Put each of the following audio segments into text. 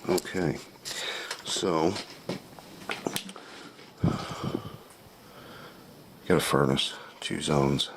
Okay, so got a furnace, 2 zones,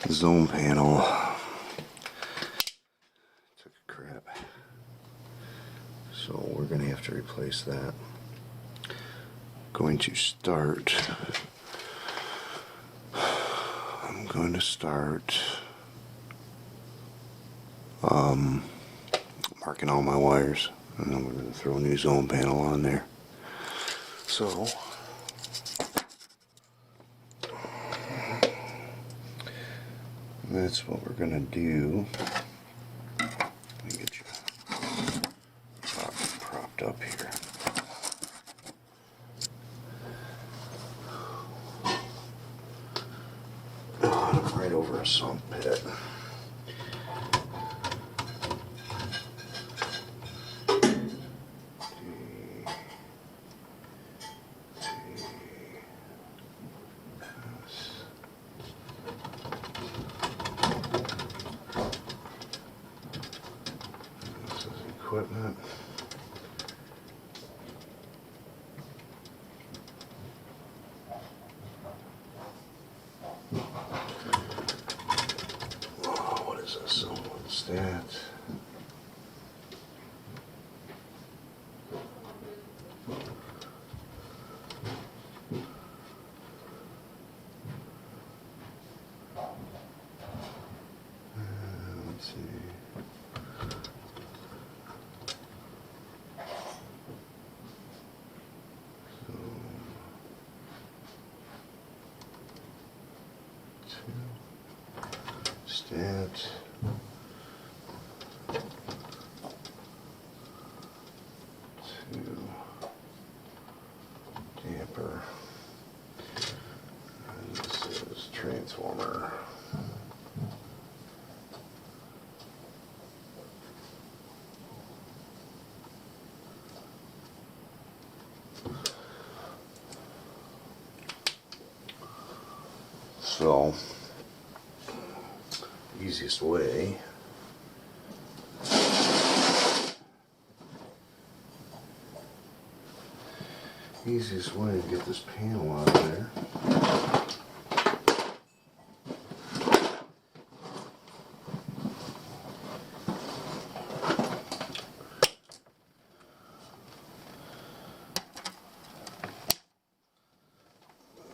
zone panel, took a crap, so we're going to have to replace that. I'm going to start marking all my wires, and then we're going to throw a new zone panel on there. So that's what we're going to do. Let me get you propped up here. Right over a sump pit. This is equipment. What's that? Let's see. Stat. Damper. And this is transformer. So, easiest way to get this panel out of there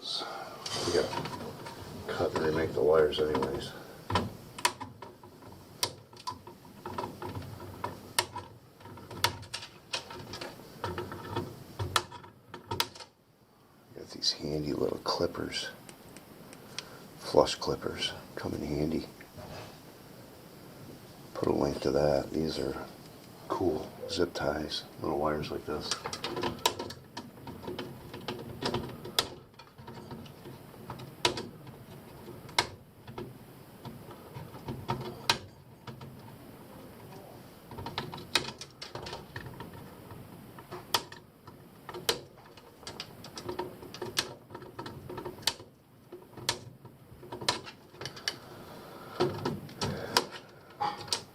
is we got to cut and remake the wires anyways. These handy little clippers, flush clippers, come in handy. Put a link to that. These are cool zip ties, little wires like this.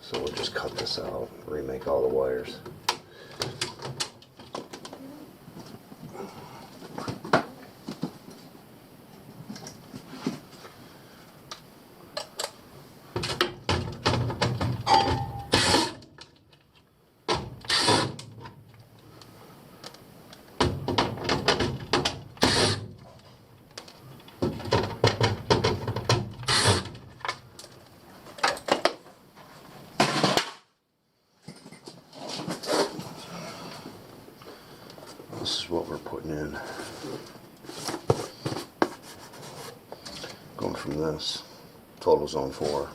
So we'll just cut this out, remake all the wires. This is what we're putting in. Going from this, total zone 4.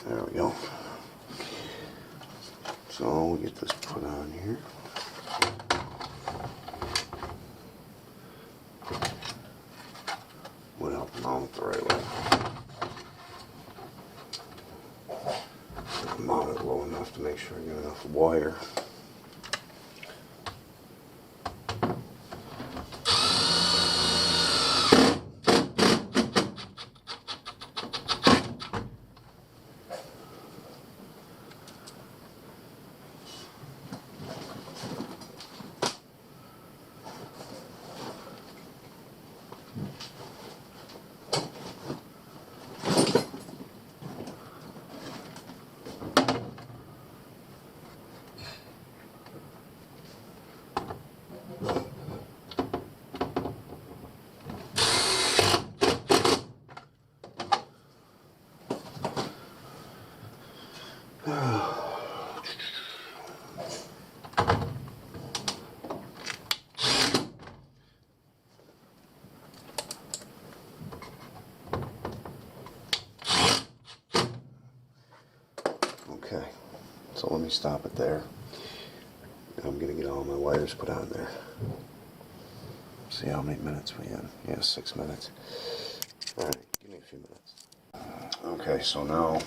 There we go. So we'll get this put on here. We'll help mount the right way. have to make sure I get enough wire. Okay, so let me stop it there. I'm going to get all my wires put on there. See how many minutes we in. Yeah, 6 minutes. Alright, give me a few minutes. Okay, so now,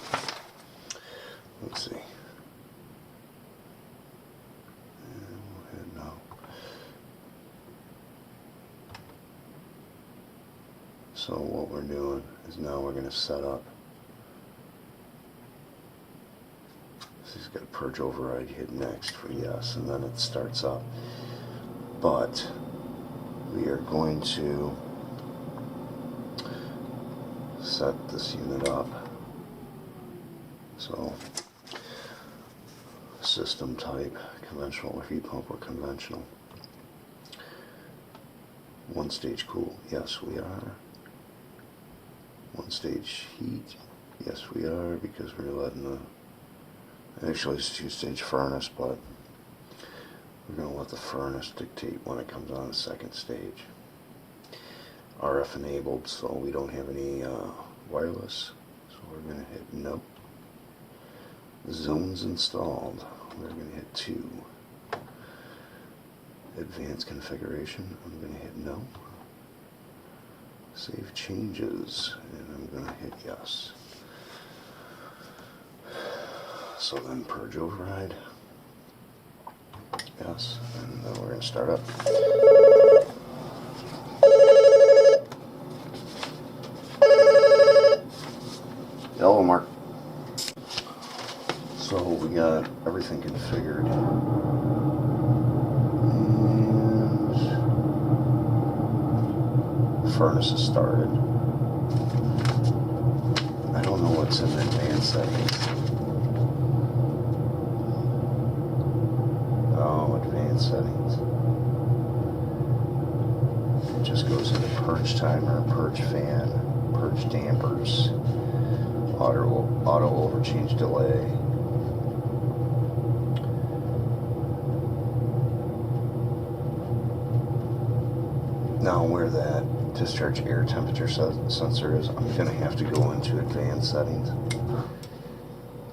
let's see. No. So what we're doing is now we're going to set up. He's got purge override hit next for yes, and then it starts up. But we are going to set this unit up. So system type, conventional or heat pump or conventional. One stage cool, yes we are. One stage heat, yes we are, because we're letting the, actually it's a two-stage furnace, but we're going to let the furnace dictate when it comes on the second stage. RF enabled, so we don't have any wireless, so we're going to hit no. Zones installed, we're going to hit 2. Advanced configuration, I'm going to hit no. Save changes, and I'm going to hit yes. So then purge override, yes, and then we're going to start up. Hello, Mark. So we got everything configured. And the furnace is started. I don't know what's in the advanced settings. Settings. It just goes into purge timer, purge fan, purge dampers, auto overchange delay. Now where that discharge air temperature sensor is, I'm going to have to go into advanced settings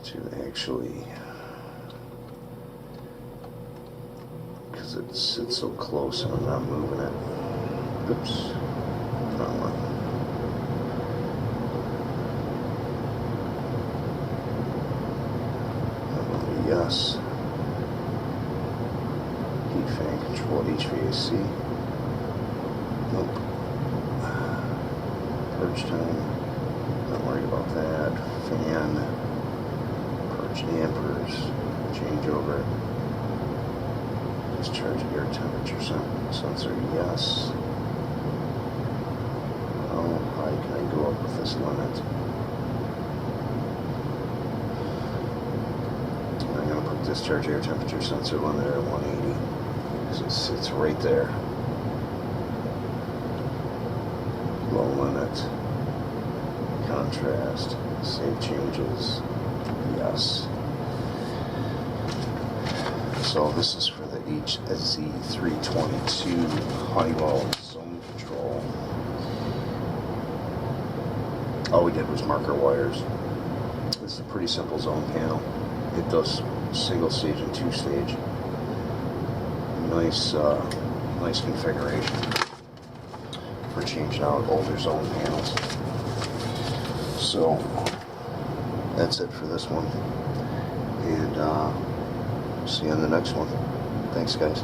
to actually, it sits so close and I'm not moving it. Oops. Wrong one. Yes. Heat fan control HVAC. Nope. Purge time. Not worried about that. Fan. Purge dampers. Changeover. Discharge air temperature sensor, yes. How high can I go up with this limit? I'm going to put discharge air temperature sensor limit at 180 because it sits right there. Low limit, contrast, save changes, yes. So this is for the HZ322 Honeywell Zone Control. All we did was marker wires. This is a pretty simple zone panel. It does single stage and 2-stage. Nice, nice configuration for changing out older zone panels. So that's it for this one. And See you in the next one. Thanks, guys.